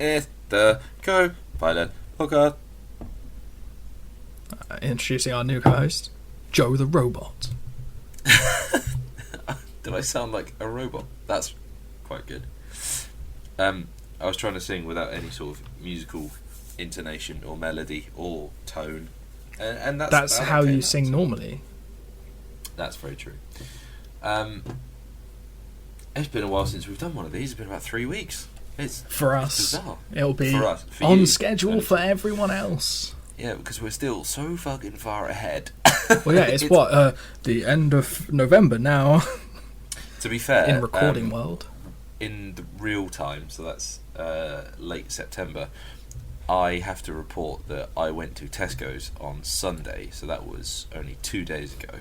It's the Co-Pilot Podcast. Introducing our new co-host, Joe the Robot. Do I sound like a robot? That's quite good. I was trying to sing without any sort of musical intonation or melody or tone, and that's how you sing normally. That's very true. It's been a while since we've done one of these. It's been about 3 weeks. It's bizarre. It'll be for us, for on you, schedule for everyone else. Yeah, because we're still so fucking far ahead. Well, yeah, it's the end of November now. To be fair, in recording world, in the real time, so that's late September. I have to report that I went to Tesco's on Sunday, so that was only 2 days ago,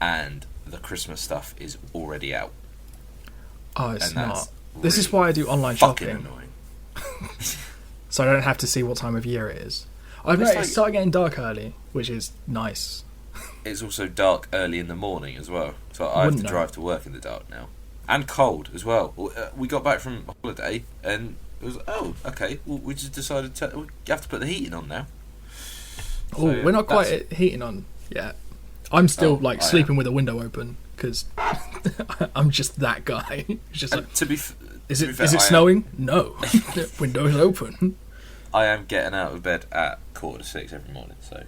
and the Christmas stuff is already out. Oh, it's not. Really this is why I do online fucking shopping. Annoying. So I don't have to see what time of year it is. I've noticed it started getting dark early, which is nice. It's also dark early in the morning as well, so I have to drive to work in the dark now. And cold as well. We got back from holiday and it was, okay, well, we just decided we have to put the heating on now. Oh, we're not quite at heating on yet. I'm still sleeping with a window open because I'm just that guy. It's just like, is it snowing? No, window's open. I am getting out of bed at 5:45 every morning, so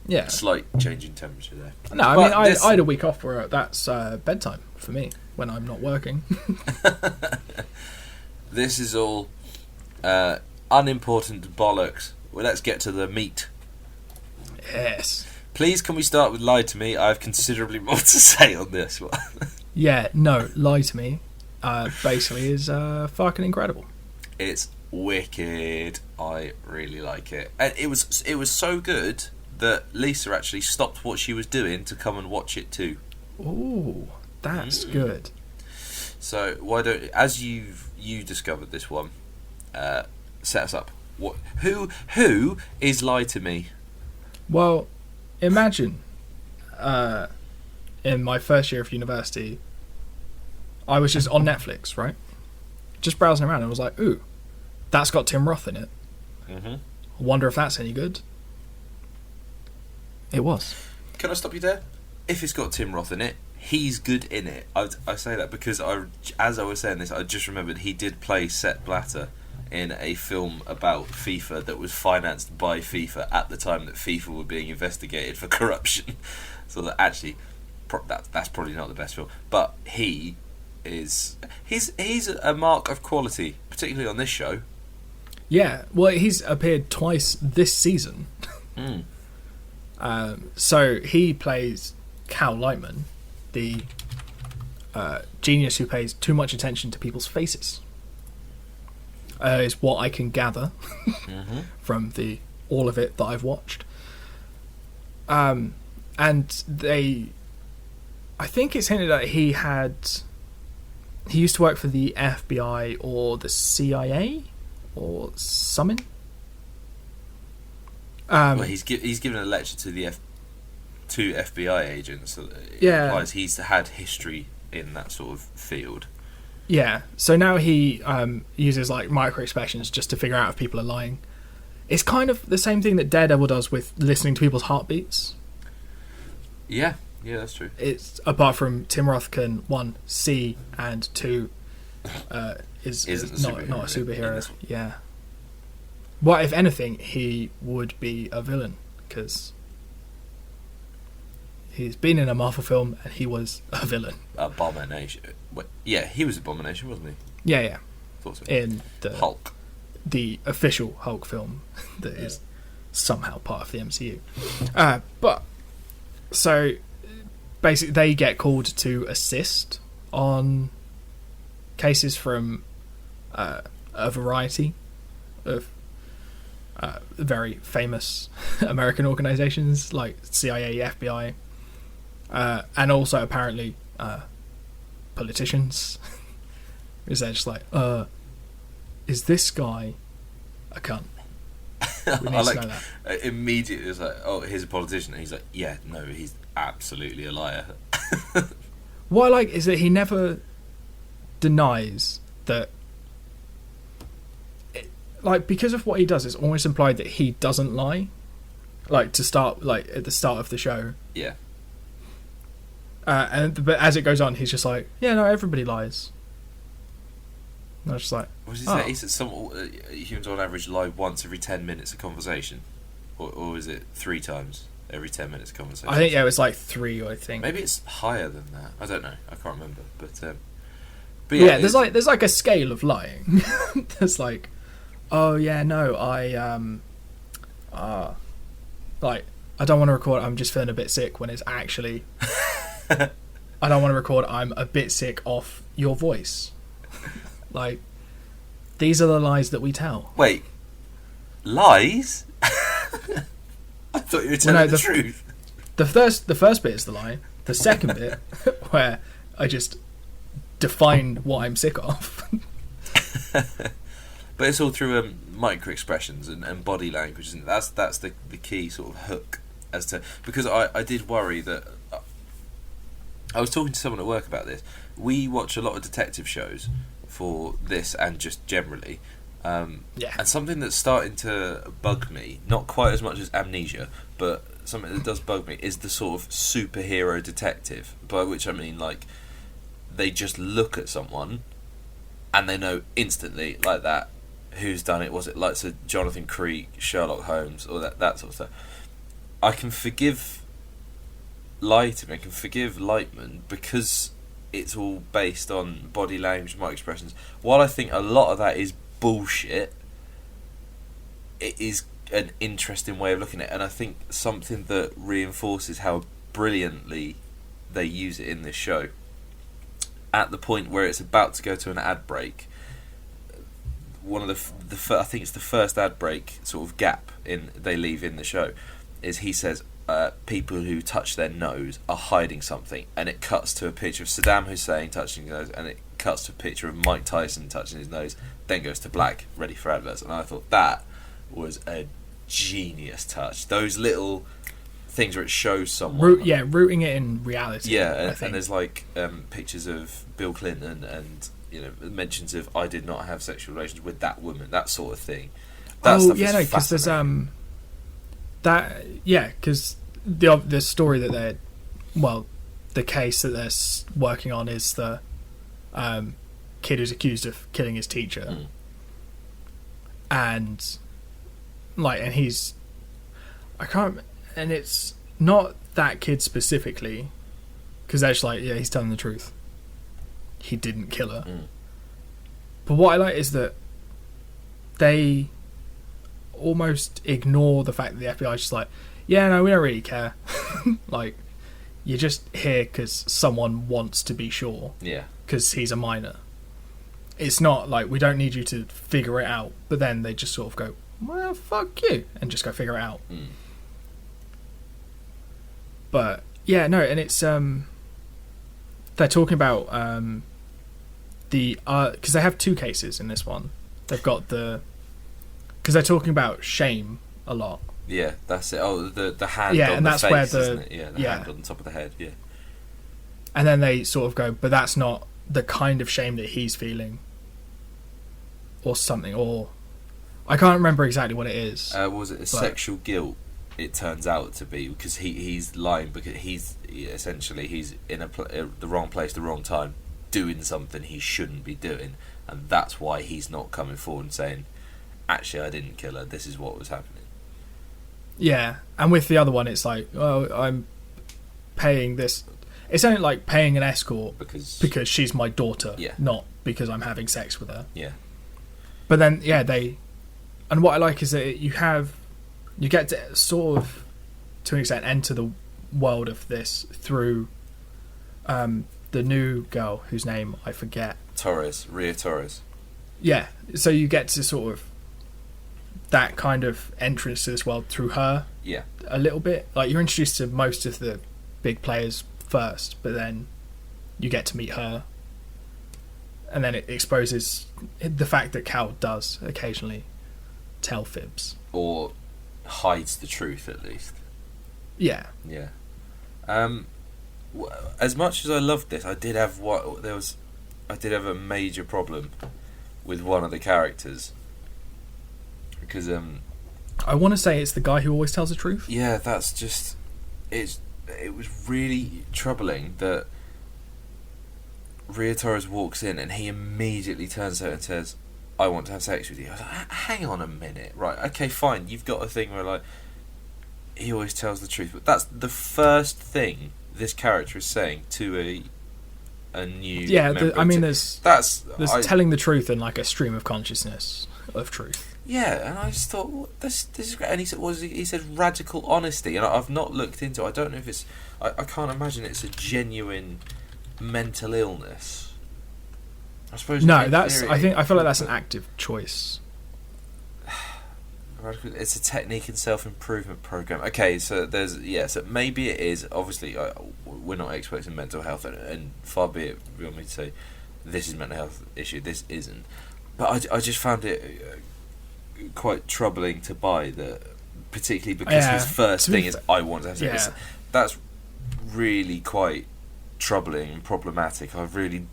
yeah, slight change in temperature there. No, I mean I had a week off where that's bedtime for me when I'm not working. This is all unimportant bollocks. Well, let's get to the meat. Yes. Please, can we start with Lie to Me? I have considerably more to say on this one. Yeah, no, Lie to Me basically is fucking incredible. It's wicked. I really like it. And it was so good that Lisa actually stopped what she was doing to come and watch it too. Ooh, that's good. So why don't, as you discovered this one, set us up. Who is Lie to Me? Well, imagine in my first year of university, I was just on Netflix, right? Just browsing around and I was like, ooh, that's got Tim Roth in it. I wonder if that's any good. It was. Can I stop you there? If it's got Tim Roth in it, he's good in it. I say that because as I was saying this, I just remembered he did play Sepp Blatter in a film about FIFA that was financed by FIFA at the time that FIFA were being investigated for corruption. So that actually, that's probably not the best film, but he's a mark of quality, particularly on this show. Yeah, well, he's appeared twice this season. So he plays Cal Lightman, the genius who pays too much attention to people's faces. Is what I can gather from all of it that I've watched. And I think it's hinted that he used to work for the FBI or the CIA or something. Well, he's given a lecture to the two FBI agents, so it implies he's had history in that sort of field. Yeah, so now he uses like micro expressions just to figure out if people are lying. It's kind of the same thing that Daredevil does with listening to people's heartbeats. Yeah, that's true. It's apart from Tim Roth can 1 see and 2 is not a superhero. Yeah. Well, if anything, he would be a villain because he's been in a Marvel film and he was a villain. Abomination. Yeah, he was Abomination, wasn't he? Yeah. Thought so. In the Hulk, the official Hulk film that is somehow part of the MCU. But so basically, they get called to assist on cases from a variety of very famous American organizations like CIA, FBI, and also apparently politicians. Is they're just like, is this guy a cunt? We need to know that. Immediately it's like, oh, here's a politician, and he's like, yeah, no, he's absolutely a liar. What I like is that he never denies that like, because of what he does, it's almost implied that he doesn't lie. Like, to start, like, at the start of the show. Yeah. But as it goes on, he's just like, yeah, no, everybody lies. And I was just like, What did he say? He said humans on average lie once every 10 minutes of conversation. Or is it 3 times every 10 minutes of conversation? I think, yeah, it was like 3, I think. Maybe it's higher than that. I don't know. I can't remember. But yeah, there's like a scale of lying. There's like, oh yeah, no, like, I don't want to record, I'm just feeling a bit sick, when it's actually, I don't want to record, I'm a bit sick off your voice. Like, these are the lies that we tell. Wait, lies? I thought you were telling the truth. The first bit is the lie. The second bit, where I just define what I'm sick of. But it's all through micro expressions and body language, and that's the key sort of hook as to, because I did worry that I was talking to someone at work about this. We watch a lot of detective shows for this and just generally, and something that's starting to bug me, not quite as much as Amnesia, but something that does bug me, is the sort of superhero detective, by which I mean, like, they just look at someone and they know instantly, like that, who's done it. Was it like Jonathan Creek, Sherlock Holmes, or that sort of stuff? I can forgive Lighting, I can forgive Lightman, because it's all based on body language, my expressions. While I think a lot of that is bullshit, it is an interesting way of looking at it, and I think something that reinforces how brilliantly they use it in this show. At the point where it's about to go to an ad break, one of the I think it's the first ad break sort of gap they leave in the show, is he says people who touch their nose are hiding something, and it cuts to a picture of Saddam Hussein touching his nose, and it cuts to a picture of Mike Tyson touching his nose, then goes to black, ready for adverts. And I thought that was a genius touch. Those little things where it shows someone rooting it in reality. And there's like pictures of Bill Clinton, and mentions of I did not have sexual relations with that woman, that sort of thing. That stuff is because there's because the story that the case that they're working on is the kid who's accused of killing his teacher, and he's, I can't, and it's not that kid specifically, because they're just like, yeah, he's telling the truth, he didn't kill her. But what I like is that they almost ignore the fact that the FBI is just like, yeah, no, we don't really care. Like, you're just here because someone wants to be sure. Yeah. Because he's a minor. It's not like, we don't need you to figure it out. But then they just sort of go, well, fuck you, and just go figure it out. But yeah, no, and it's they're talking about because they have 2 cases in this one. They've got because they're talking about shame a lot. Yeah, that's it. Oh, the hand yeah, on and the that's face, where isn't it? Yeah, the hand on top of the head, yeah. And then they sort of go, but that's not the kind of shame that he's feeling. Or something, or I can't remember exactly what it is. Was it sexual guilt? It turns out to be, because he's lying, because he's in the wrong place, the wrong time, doing something he shouldn't be doing, and that's why he's not coming forward and saying, actually, I didn't kill her, this is what was happening. Yeah, and with the other one, it's like, oh, I'm paying this. It's only like paying an escort because she's my daughter, not because I'm having sex with her. Yeah. But then, and what I like is that you get to sort of, to an extent, enter the world of this through the new girl whose name I forget. Rhea Torres. Yeah, so you get to sort of that kind of entrance to this world through her. Yeah. A little bit. Like, you're introduced to most of the big players first, but then you get to meet her. And then it exposes the fact that Cal does occasionally tell fibs. Or hides the truth, at least. Yeah. Yeah. As much as I loved this, I did have a major problem with one of the characters. because I want to say it's the guy who always tells the truth. yeah, that's just it was really troubling that Rhea Torres walks in and he immediately turns out and says, I want to have sex with you. I was like, hang on a minute. Right, okay, fine. You've got a thing where, like, he always tells the truth. But that's the first thing this character is saying to a new member. I mean, there's telling the truth and, like, a stream of consciousness of truth. Yeah, and I just thought, well, this is great. And he said radical honesty. And I've not looked into it. I don't know if it's... I can't imagine it's a genuine mental illness. I suppose. No, I feel like that's an active choice. It's a technique and self-improvement program. Okay, so so maybe it is. Obviously, we're not experts in mental health, and far be it beyond me to say this is a mental health issue. This isn't. But I just found it quite troubling to buy that, particularly because his first thing is I want to have sex. Yeah. That's really quite troubling and problematic. I really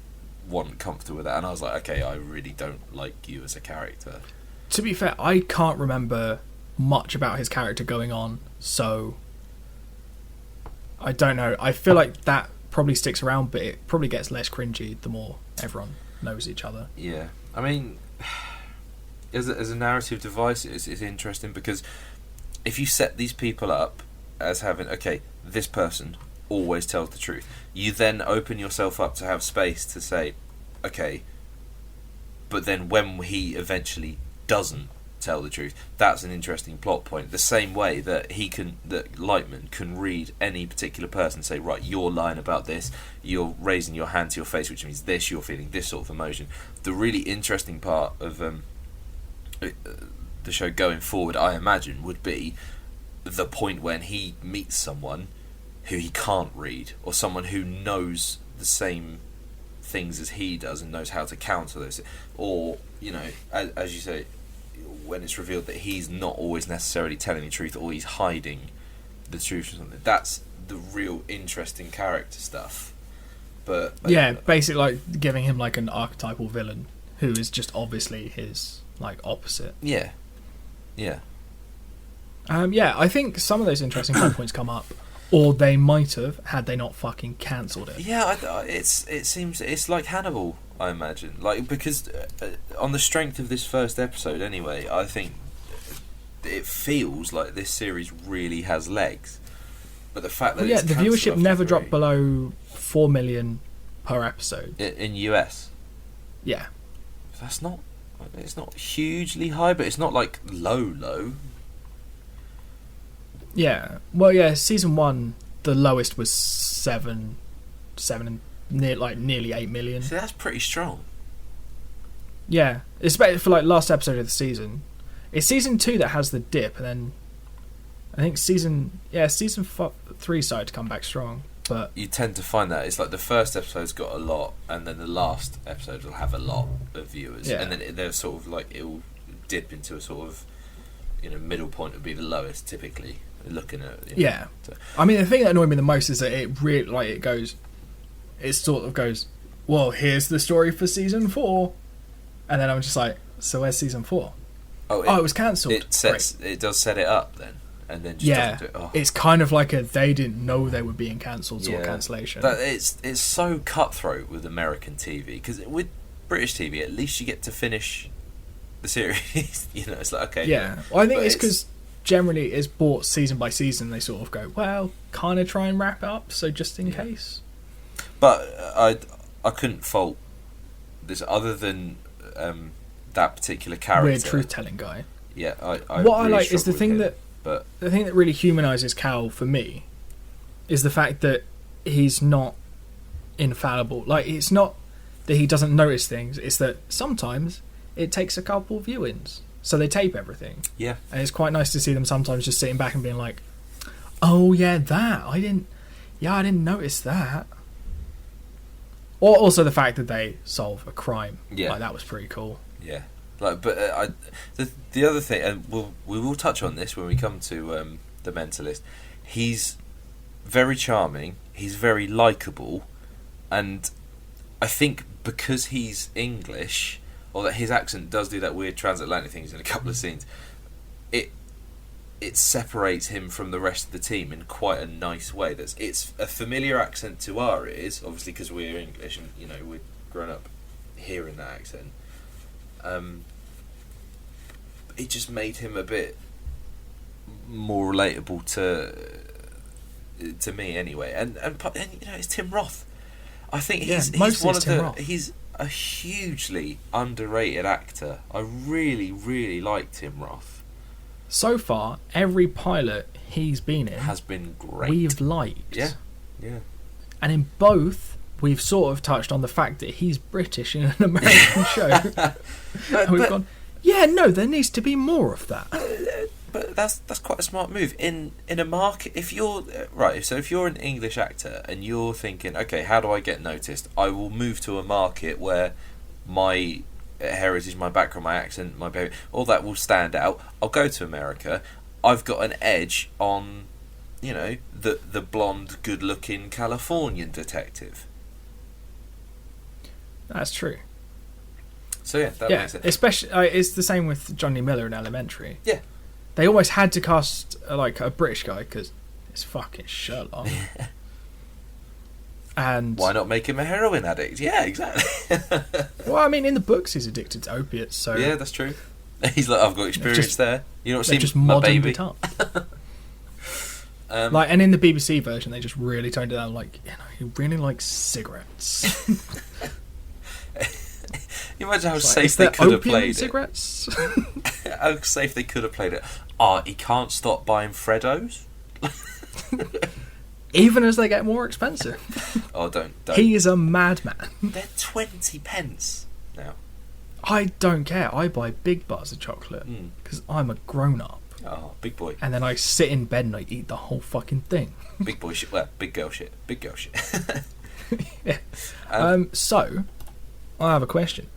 wasn't comfortable with that, and I was like, okay, I really don't like you as a character. To be fair, I can't remember much about his character going on, so I don't know. I feel like that probably sticks around, but it probably gets less cringy the more everyone knows each other. Yeah, I mean, as a narrative device, it's interesting because if you set these people up as having, okay, this person always tells the truth, you then open yourself up to have space to say, okay, but then when he eventually doesn't tell the truth, that's an interesting plot point. The same way that Lightman can read any particular person and say, right, you're lying about this, you're raising your hand to your face, which means this, you're feeling this sort of emotion. The really interesting part of the show going forward, I imagine, would be the point when he meets someone who he can't read, or someone who knows the same things as he does and knows how to counter those, or, you know, as you say, when it's revealed that he's not always necessarily telling the truth, or he's hiding the truth or something. That's the real interesting character stuff. But yeah, basically like giving him like an archetypal villain who is just obviously his like opposite. Yeah. I think some of those interesting plot points come up, or they might have had they not fucking cancelled it. Yeah, it seems it's like Hannibal, I imagine, like, because on the strength of this first episode, anyway, I think it feels like this series really has legs. But the fact that the viewership never dropped below 4 million per episode in US. Yeah, It's not hugely high, but it's not like low. Yeah. Well, yeah. Season 1, the lowest was 7 and nearly 8 million. See, that's pretty strong. Yeah, it's better for like last episode of the season. It's season 2 that has the dip, and then I think season 3 started to come back strong. But you tend to find that it's like the first episode's got a lot, and then the last episode will have a lot of viewers, and then they're sort of like it'll dip into a sort of, you know, middle point would be the lowest typically. Looking at I mean, the thing that annoyed me the most is that it really it sort of goes, well, here's the story for season 4, and then I'm just like, so where's season 4? It was cancelled. It does set it up then, and then just doesn't do it. Oh. It's kind of like they didn't know they were being cancelled sort of cancellation. It's so cutthroat with American TV, because with British TV at least you get to finish the series. You know, it's like, okay. Yeah, well, I think it's because generally it's bought season by season. They sort of go, well, kind of try and wrap it up, so just in case. But I couldn't fault this other than that particular character. Weird truth-telling guy. Yeah, what really I like is the thing him, the thing that really humanises Cal for me is the fact that he's not infallible. Like, it's not that he doesn't notice things; it's that sometimes it takes a couple viewings. So they tape everything. Yeah. And it's quite nice to see them sometimes just sitting back and being like, oh yeah, I didn't notice that. Or also the fact that they solve a crime. Yeah. Like, that was pretty cool. Yeah. Like, but the other thing, and we will touch on this when we come to The Mentalist, he's very charming, he's very likeable, and I think because he's English, or that his accent does do that weird transatlantic things in a couple of scenes, it separates him from the rest of the team in quite a nice way. It's a familiar accent to our ears, obviously because we're English and we're grown up hearing that accent. It just made him a bit more relatable to me anyway. And it's Tim Roth. I think he's one of the Roth. He's a hugely underrated actor. I really, really like Tim Roth. So far, every pilot he's been in has been great. We've liked. Yeah. And in both, we've sort of touched on the fact that he's British in an American show. And we've gone, there needs to be more of that. But that's quite a smart move in a market. If you're right, so if you're an English actor and you're thinking, okay, how do I get noticed? I will move to a market where my heritage, my background, my accent, my baby, all that will stand out. I'll go to America. I've got an edge on, the blonde, good-looking Californian detective. That's true. So that makes sense. Especially it's the same with Johnny Miller in Elementary. Yeah, they almost had to cast a British guy because it's fucking Sherlock. And why not make him a heroin addict? Yeah, exactly. Well, I mean, in the books, he's addicted to opiates, so yeah, that's true. He's like, I've got experience there. You know, just my baby. It up. And in the BBC version, they just really toned it down. Like, he really likes cigarettes. You imagine how safe they could have played cigarettes? it. How safe they could have played it. He can't stop buying Freddos. Even as they get more expensive. Oh, don't. He is a madman. They're 20 pence now. I don't care. I buy big bars of chocolate because I'm a grown-up. Oh, big boy. And then I sit in bed and I eat the whole fucking thing. Big boy shit. Well, big girl shit. Big girl shit. Yeah. So, I have a question.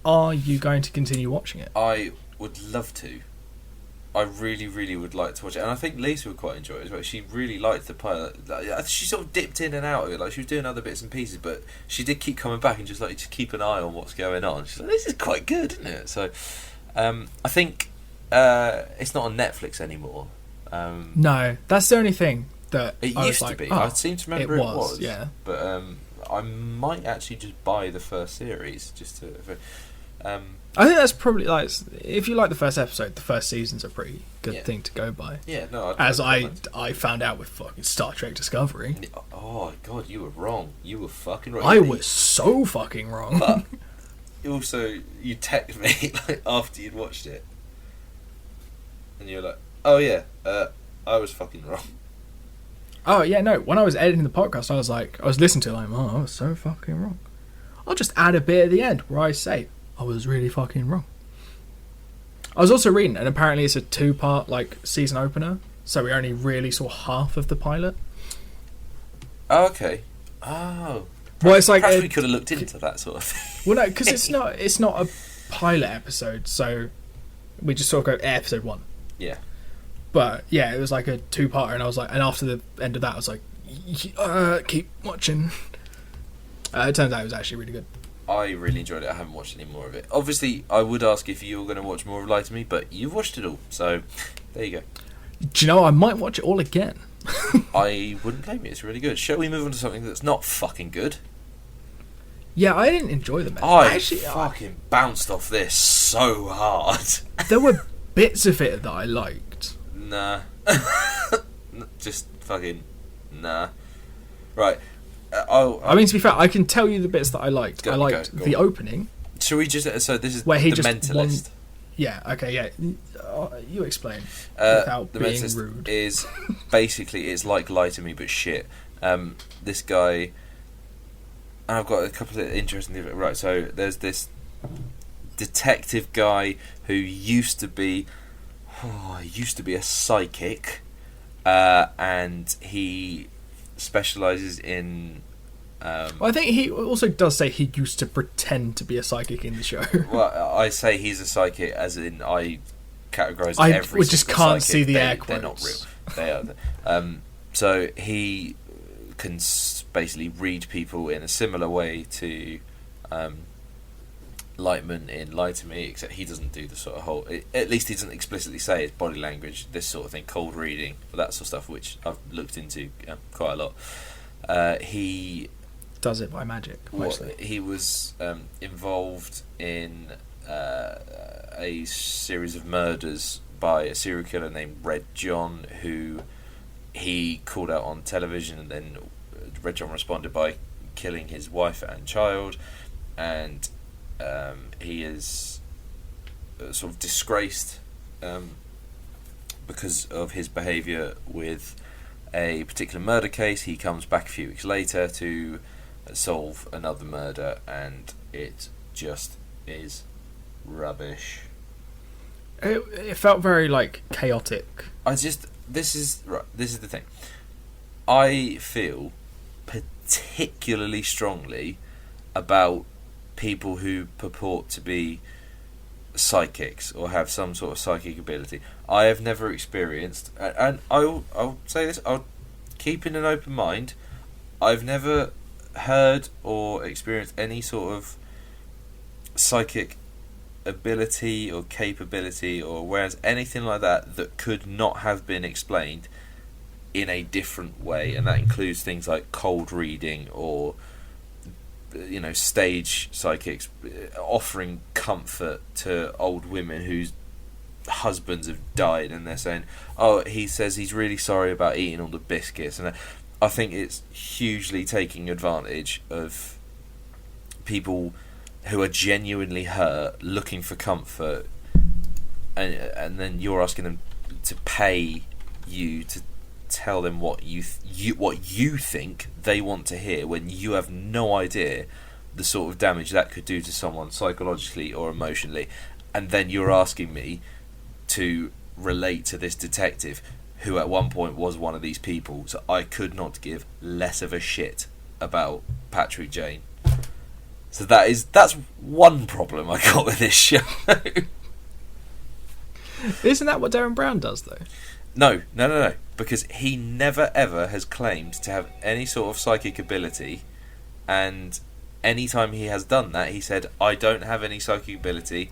Are you going to continue watching it? I would love to. I really, really would like to watch it, and I think Lisa would quite enjoy it as well. She really liked the pilot. She sort of dipped in and out of it, like she was doing other bits and pieces, but she did keep coming back and just keep an eye on what's going on. She's like, "This is quite good, isn't it?" So, I think it's not on Netflix anymore. No, that's the only thing that it I used was to be. Oh, I seem to remember it was. Yeah, but I might actually just buy the first series just to. I think that's probably if you like the first episode, the first season's a pretty good thing to go by. Yeah, no. I found out with fucking Star Trek Discovery. Oh god, you were wrong. You were fucking wrong. I was so fucking wrong. But also, you text me after you'd watched it, and you're like, "Oh yeah, I was fucking wrong." Oh yeah, no. When I was editing the podcast, I was listening to it, I was so fucking wrong. I'll just add a bit at the end where I say I was really fucking wrong. I was also reading, and apparently it's a 2-part season opener, so we only really saw half of the pilot. Oh, okay. Oh. Well, it's perhaps we could have looked into that sort of thing. Well, no, because it's not a pilot episode, so we just sort of go episode 1. Yeah. But yeah, it was like a 2-parter, and I was and after the end of that, I was like, keep watching. It turns out it was actually really good. I really enjoyed it. I haven't watched any more of it. Obviously, I would ask if you were going to watch more of Lie to Me, but you've watched it all, so there you go. Do you know, I might watch it all again. I wouldn't blame you. It's really good. Shall we move on to something that's not fucking good? Yeah, I didn't enjoy them. I fucking bounced off this so hard. There were bits of it that I liked. Nah. Just fucking nah. Right. I mean, to be fair, I can tell you the bits that I liked. I liked the opening. Shall we just... So this is where he The Mentalist. Yeah, okay, yeah. You explain. The Mentalist rude. Is basically, it's like Lie to Me, but shit. This guy... And I've got a couple of interesting things. Right, so there's this detective guy who used to be a psychic, and he specialises in... well, I think he also does say he used to pretend to be a psychic in the show. Well, I say he's a psychic as in I categorise every we just can't psychic. see the air quotes. They're not real. They are. So he can basically read people in a similar way to Lightman in Lie to Me, except he doesn't do the sort of whole. At least he doesn't explicitly say it's body language, this sort of thing, cold reading, that sort of stuff, which I've looked into quite a lot. He does it by magic, mostly. He was involved in a series of murders by a serial killer named Red John, who he called out on television, and then Red John responded by killing his wife and child, and he is sort of disgraced because of his behaviour with a particular murder case. He comes back a few weeks later to solve another murder, and it just is rubbish. It felt very chaotic. This is the thing. I feel particularly strongly about people who purport to be psychics or have some sort of psychic ability. I have never experienced, and I'll say this, I'll keep in an open mind, I've never heard or experienced any sort of psychic ability or capability or awareness, anything like that could not have been explained in a different way, and that includes things like cold reading or stage psychics offering comfort to old women whose husbands have died, and they're saying, oh, he says he's really sorry about eating all the biscuits. And I think it's hugely taking advantage of people who are genuinely hurt, looking for comfort, and then you're asking them to pay you to tell them what you think they want to hear, when you have no idea the sort of damage that could do to someone psychologically or emotionally. And then you're asking me to relate to this detective who at one point was one of these people. So I could not give less of a shit about Patrick Jane. So that's one problem I got with this show. Isn't that what Darren Brown does, though? No. Because he never ever has claimed to have any sort of psychic ability, and any time he has done that, he said, I don't have any psychic ability,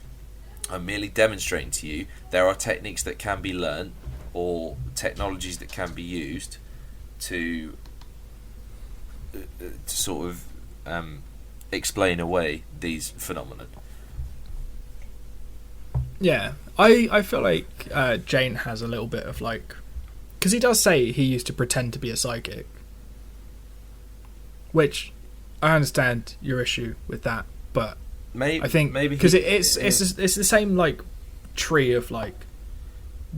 I'm merely demonstrating to you there are techniques that can be learned or technologies that can be used to sort of explain away these phenomena. Yeah, I feel like Jane has a little bit of because he does say he used to pretend to be a psychic, which I understand your issue with that, but I think because it's the same tree of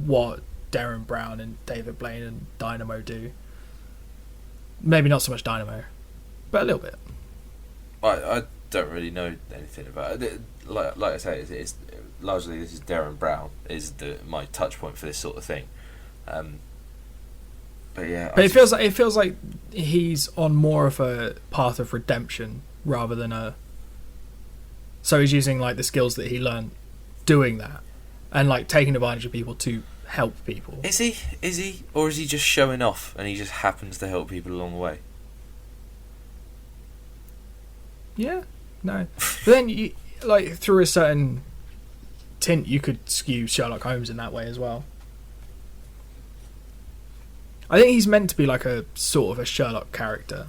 what Darren Brown and David Blaine and Dynamo do. Maybe not so much Dynamo, but a little bit. I don't really know anything about it. Like I say, it's largely this is Darren Brown is my touch point for this sort of thing. But yeah, but it feels like he's on more of a path of redemption rather than so he's using the skills that he learned doing that, and taking advantage of people to help people. Is he, or is he just showing off and he just happens to help people along the way? Yeah, no. But then you through a certain tint, you could skew Sherlock Holmes in that way as well. I think he's meant to be a sort of a Sherlock character,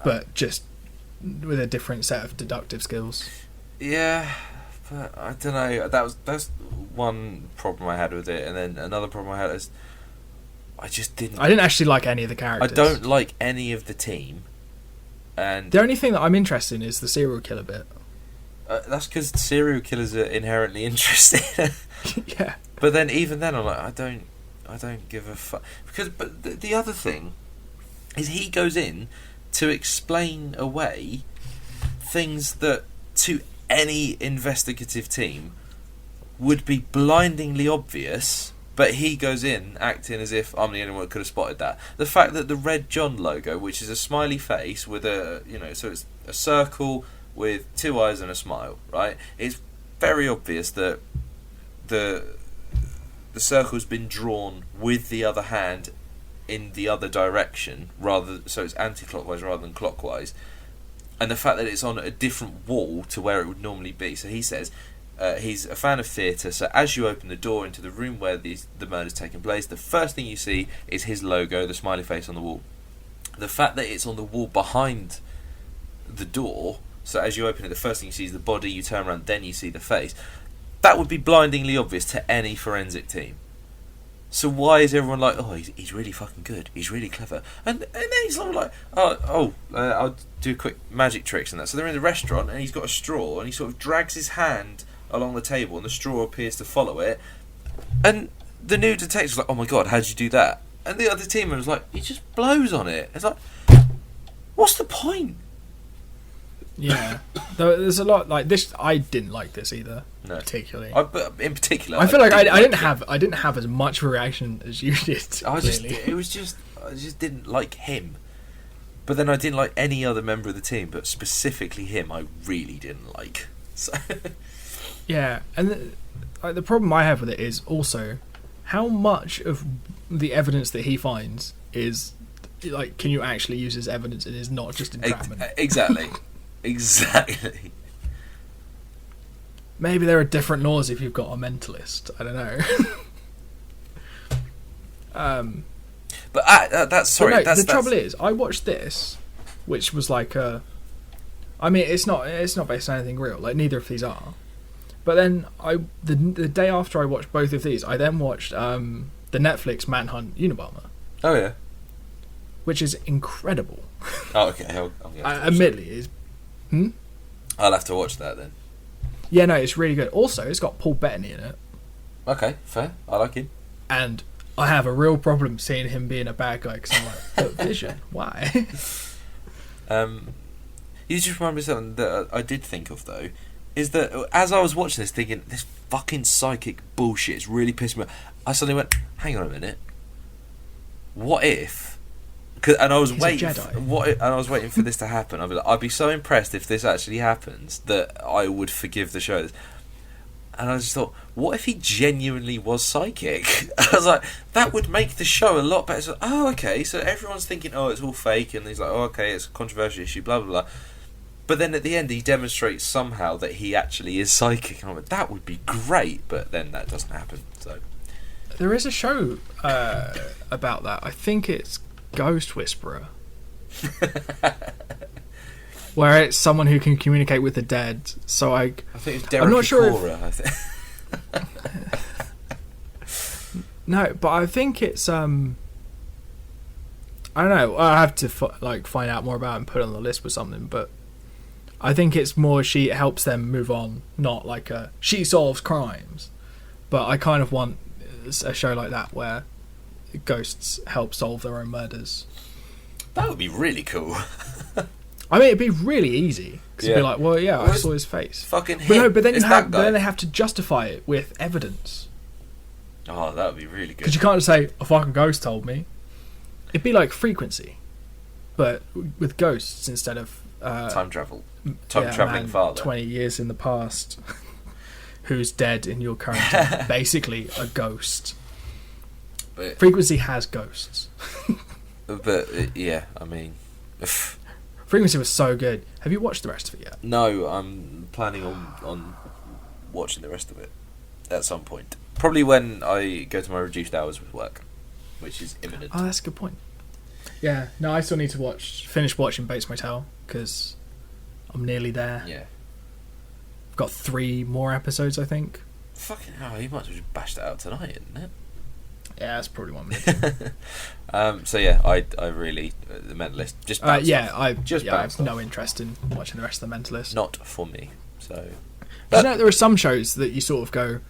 but just with a different set of deductive skills. Yeah, but I don't know. That's one problem I had with it, and then another problem I had is I didn't actually like any of the characters. I don't like any of the team, and the only thing that I'm interested in is the serial killer bit. That's because serial killers are inherently interesting. Yeah, but then even then, I'm like, I don't give a fuck. But the other thing is he goes in to explain away things that to any investigative team would be blindingly obvious, but he goes in acting as if I'm the only one that could have spotted that. The fact that the Red John logo, which is a smiley face with so it's a circle with two eyes and a smile, right? It's very obvious that the circle's been drawn with the other hand in the other direction, so it's anti-clockwise rather than clockwise. and the fact that it's on a different wall to where it would normally be. So he says he's a fan of theatre, so as you open the door into the room where the murder's taking place, the first thing you see is his logo, the smiley face on the wall. The fact that it's on the wall behind the door, so as you open it, the first thing you see is the body, you turn around, then you see the face. That would be blindingly obvious to any forensic team. So why is everyone like, oh, he's really fucking good, he's really clever, and then he's sort of like, I'll do quick magic tricks and that. So they're in the restaurant and he's got a straw and he sort of drags his hand along the table and the straw appears to follow it, and the new detective's like, oh my god, how'd you do that? And the other team was like, he just blows on it. It's like, what's the point? Yeah, there's a lot like this. I didn't like this either, No. particularly. But in particular, I feel like I didn't have as much of a reaction as you did. I just didn't like him. But then I didn't like any other member of the team, but specifically him, I really didn't like. So yeah, and the problem I have with it is also how much of the evidence that he finds is like, can you actually use as evidence? It is not just entrapment. Exactly. Exactly. Maybe there are different laws if you've got a mentalist. I don't know. But that's sorry. No, that's, trouble is, I watched this, which was like a. I mean, it's not based on anything real. Like neither of these are. But then the day after I watched both of these, I then watched the Netflix Manhunt Unabomber. Oh yeah. Which is incredible. Oh okay. Admittedly, it is. I'll have to watch that then. Yeah, no, it's really good. Also, it's got Paul Bettany in it. Okay, fair. I like him. And I have a real problem seeing him being a bad guy because I'm like, but Vision, why? You just remind me of something that I did think of though, is that as I was watching this, thinking this fucking psychic bullshit is really pissing me off, I suddenly went, hang on a minute. What if? And I was waiting. I was waiting for this to happen. I'd be so impressed if this actually happens that I would forgive the show. And I just thought, what if he genuinely was psychic? I was like, that would make the show a lot better. So, oh, okay. So everyone's thinking, oh, it's all fake, and he's like, oh, okay, it's a controversial issue, blah blah blah. But then at the end, he demonstrates somehow that he actually is psychic. And I'm like, that would be great. But then that doesn't happen. So there is a show about that. I think it's Ghost Whisperer, where it's someone who can communicate with the dead. So I think it's Derek. I'm not sure Cora, No, but I think it's I don't know. I have to find out more about it and put it on the list with something. But I think it's more she helps them move on, not like she solves crimes. But I kind of want a show like that where ghosts help solve their own murders. That would be really cool. I mean, it'd be really easy. Because it'd be like, well, yeah, I saw his face. Fucking him. But no, but then they have to justify it with evidence. Oh, that would be really good. Because you can't just say, a fucking ghost told me. It'd be like Frequency, but with ghosts instead of... time travelling father. 20 years in the past, who's dead in your current time. Basically, a ghost. But, Frequency has ghosts. But, yeah, I mean... Frequency was so good. Have you watched the rest of it yet? No, I'm planning on watching the rest of it at some point. Probably when I go to my reduced hours with work, which is imminent. Oh, that's a good point. Yeah, no, I still need to finish watching Bates Motel, because I'm nearly there. Yeah. I've got 3 more episodes, I think. Fucking hell, you might as well just bash that out tonight, isn't it? Yeah, that's probably one minute. So yeah, I really The Mentalist just I have off. no interest in watching the rest of The Mentalist. Not for me. So, you know, there are some shows that you sort of go,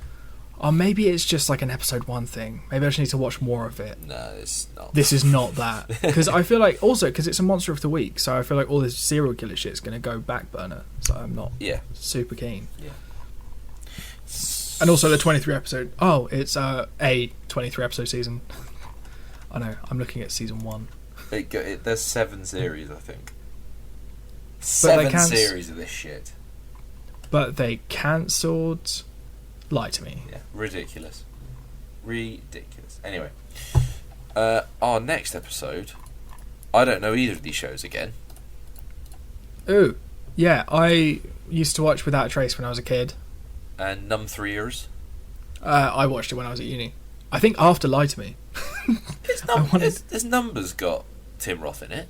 oh, maybe it's just like an episode 1 thing. Maybe I just need to watch more of it. No, it's not. This is not that, because I feel like because it's a monster of the week, so I feel like all this serial killer shit is going to go back burner. So I'm not super keen. Yeah. And also the 23 episode. Oh, it's a 23 episode season. I know. I'm looking at season 1. There's 7 series, I think. 7 series of this shit. But they cancelled. Lie to me. Yeah, ridiculous. Anyway, our next episode. I don't know either of these shows again. Ooh, yeah, I used to watch Without a Trace when I was a kid. And Numb 3 Years. I watched it when I was at uni. I think after Lie to Me. Has Numbers got Tim Roth in it?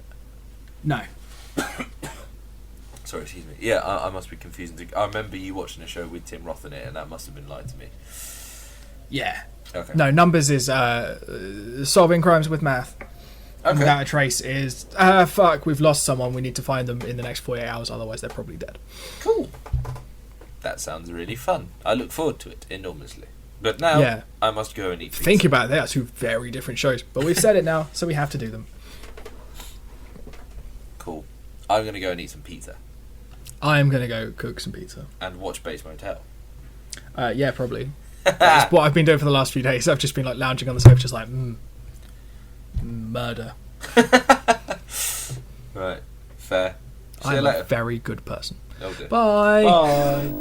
No. Sorry, excuse me. Yeah, I must be confusing. I remember you watching a show with Tim Roth in it, and that must have been Lie to Me. Yeah. Okay. No, Numbers is solving crimes with math. And Okay. Without a Trace is, fuck, we've lost someone, we need to find them in the next 48 hours, otherwise they're probably dead. Cool. That sounds really fun. I look forward to it enormously. But now, Yeah. I must go and eat pizza. Think about it, they are two very different shows. But we've said it now, so we have to do them. Cool. I'm going to go and eat some pizza. I am going to go cook some pizza. And watch Bates Motel. Yeah, probably. That's what I've been doing for the last few days. I've just been like lounging on the sofa, just like, murder. Right. Fair. See you I'm later. a very good person. Oh dear. Bye. Bye.